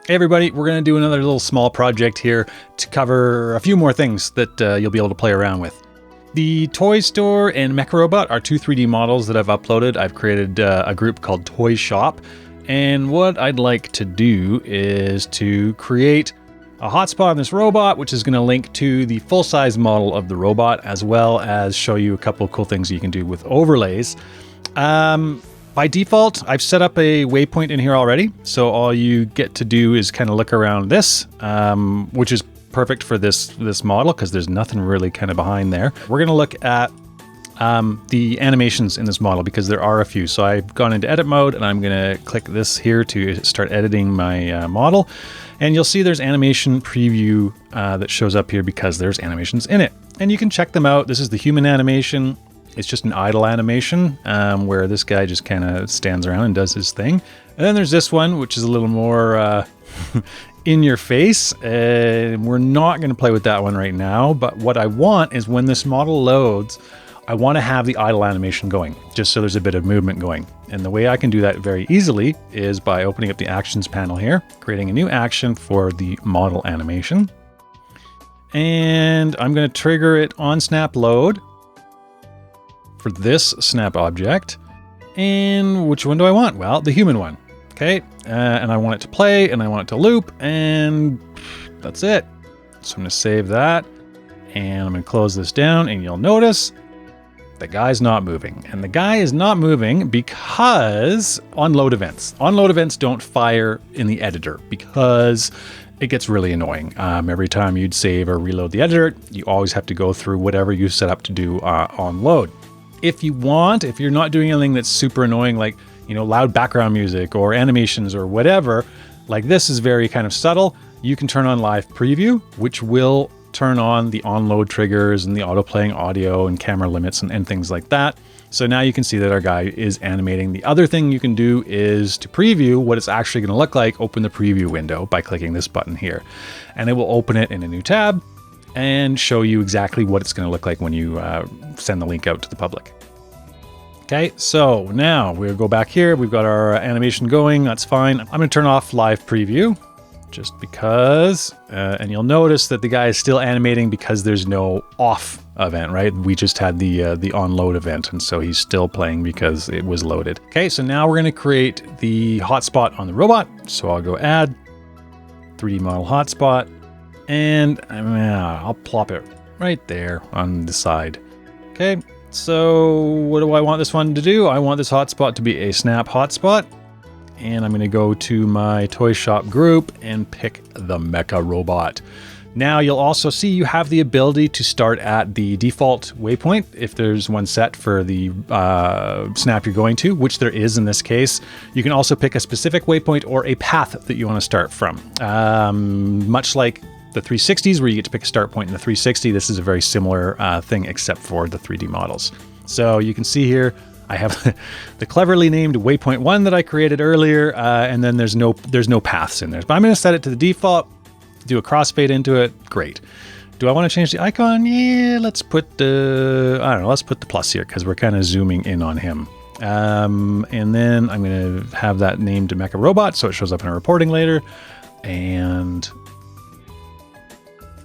Hey everybody, we're going to do another little small project here to cover a few more things that you'll be able to play around with. The Toy Store and Mecha Robot are two 3D models that I've uploaded. I've created a group called Toy Shop, and what I'd like to do is to create a hotspot on this robot, which is going to link to the full-size model of the robot, as well as show you a couple of cool things you can do with overlays. By default, I've set up a waypoint in here already, so all you get to do is kind of look around this, which is perfect for this model because there's nothing really kind of behind there. We're going to look at the animations in this model because there are a few. So I've gone into edit mode and I'm going to click this here to start editing my model. And you'll see there's animation preview that shows up here because there's animations in it. And you can check them out. This is the human animation. It's just an idle animation where this guy just kind of stands around and does his thing. And then there's this one, which is a little more in your face. We're not going to play with that one right now. But what I want is when this model loads, I want to have the idle animation going, just so there's a bit of movement going. And the way I can do that very easily is by opening up the actions panel here, creating a new action for the model animation. And I'm going to trigger it on snap load for this snap object. And which one do I want? Well, the human one. Okay. And I want it to play and I want it to loop, and that's it. So I'm going to save that and I'm going to close this down, and you'll notice the guy's not moving. And the guy is not moving because on load events don't fire in the editor because it gets really annoying. Every time you'd save or reload the editor, you always have to go through whatever you set up to do on load. If you want, if you're not doing anything that's super annoying, like, you know, loud background music or animations or whatever, like this is very kind of subtle, you can turn on live preview, which will turn on the on-load triggers and the auto-playing audio and camera limits and things like that. So now you can see that our guy is animating. The other thing you can do is to preview what it's actually going to look like. Open the preview window by clicking this button here, and it will open it in a new tab and show you exactly what it's going to look like when you send the link out to the public. Okay, so now we'll go back here. We've got our animation going. That's fine. I'm going to turn off live preview just because, and you'll notice that the guy is still animating because there's no off event, right? We just had the on load event, and so he's still playing because it was loaded. Okay, so now we're going to create the hotspot on the robot. So I'll go add 3D model hotspot, and I'll plop it right there on the side. Okay, so what do I want this one to do? I want this hotspot to be a snap hotspot. And I'm going to go to my Toy Shop group and pick the Mecha Robot. Now you'll also see you have the ability to start at the default waypoint if there's one set for the snap you're going to, which there is in this case. You can also pick a specific waypoint or a path that you want to start from. Much like the 360s where you get to pick a start point in the 360, this is a very similar thing except for the 3D models. So you can see here, I have the cleverly named waypoint 1 that I created earlier, and then there's no paths in there. But I'm going to set it to the default, do a crossfade into it. Great. Do I want to change the icon? Yeah, let's put the, I don't know, let's put the plus here because we're kind of zooming in on him. And then I'm going to have that named Mecha Robot so it shows up in our reporting later. And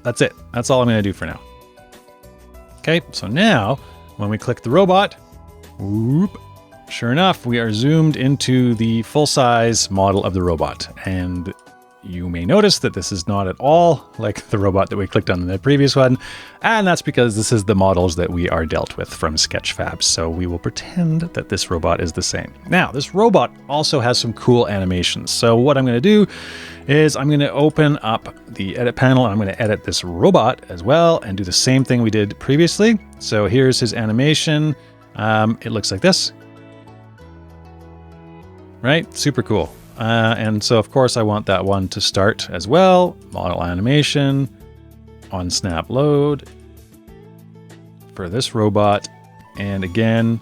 that's it. That's all I'm going to do for now. Okay, so now when we click the robot, whoop, sure enough, we are zoomed into the full-size model of the robot. And you may notice that this is not at all like the robot that we clicked on in the previous one. And that's because this is the models that we are dealt with from Sketchfab. So we will pretend that this robot is the same. Now, this robot also has some cool animations. So what I'm going to do is I'm going to open up the edit panel and I'm going to edit this robot as well and do the same thing we did previously. So here's his animation. It looks like this, right? Super cool. And so of course I want that one to start as well. Model animation on snap load for this robot. And again,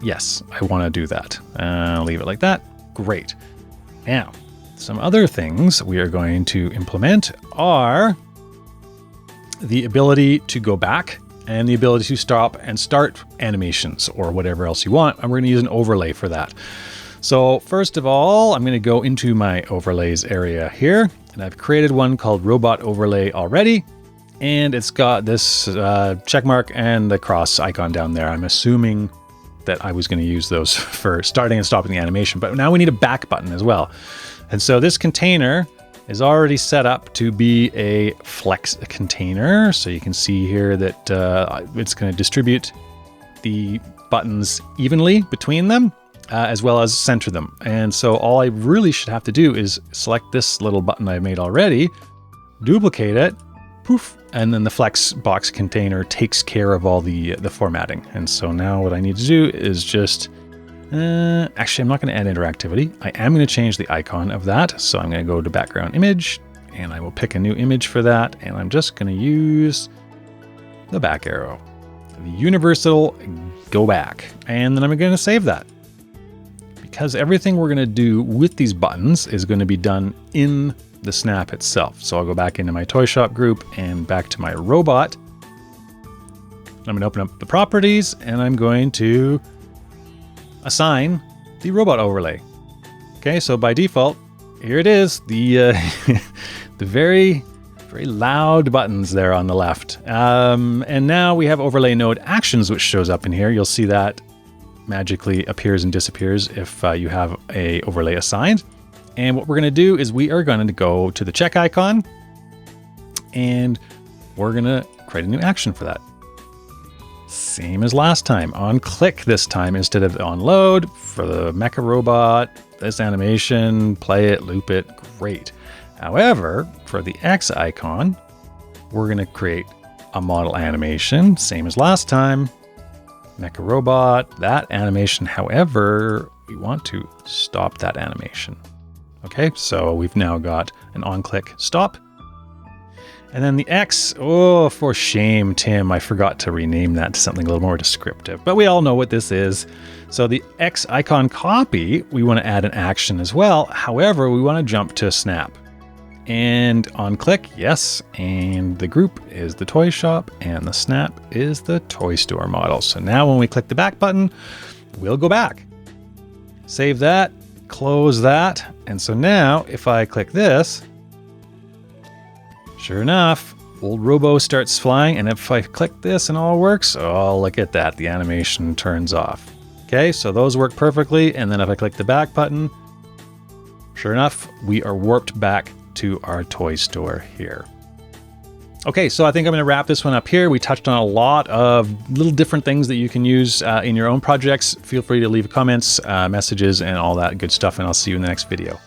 yes, I want to do that. Leave it like that. Great. Now, some other things we are going to implement are the ability to go back and the ability to stop and start animations or whatever else you want. And we're going to use an overlay for that. So first of all, I'm going to go into my overlays area here, and I've created one called Robot Overlay already. And it's got this check mark and the cross icon down there. I'm assuming that I was going to use those for starting and stopping the animation, but now we need a back button as well. And so this container is already set up to be a flex container. So you can see here that it's going to distribute the buttons evenly between them, as well as center them. And so all I really should have to do is select this little button I made already, duplicate it, poof, and then the flex box container takes care of all the formatting. And so now what I need to do is just, actually I'm not going to add interactivity. I am going to change the icon of that. So I'm going to go to background image, and I will pick a new image for that. And I'm just going to use the back arrow, the universal go back. And then I'm going to save that, because everything we're going to do with these buttons is going to be done in the snap itself. So I'll go back into my toy shop group and back to my robot. I'm going to open up the properties, and I'm going to assign the robot overlay. Okay, so by default, here it is, the the very loud buttons there on the left. And now we have overlay node actions, which shows up in here. You'll see that magically appears and disappears if you have a overlay assigned. And what we're going to do is we are going to go to the check icon, and we're going to create a new action for that. Same as last time, on click this time instead of on load. For the mecha robot, this animation, play it, loop it, great. However, for the X icon, we're going to create a model animation, same as last time. Mecha robot, that animation. However, we want to stop that animation. Okay, so we've now got an on-click stop. And then the X, oh, for shame, Tim, I forgot to rename that to something a little more descriptive, but we all know what this is. So the X icon copy, we want to add an action as well. However, we want to jump to snap. And on click, yes, and the group is the toy shop, and the snap is the toy store model. So now when we click the back button, we'll go back. Save that. Close that. And so now if I click this, sure enough, old Robo starts flying. And if I click this and all works, oh, look at that. The animation turns off. Okay, so those work perfectly. And then if I click the back button, sure enough, we are warped back to our toy store here. Okay, so I think I'm going to wrap this one up here. We touched on a lot of little different things that you can use in your own projects. Feel free to leave comments, messages, and all that good stuff, and I'll see you in the next video.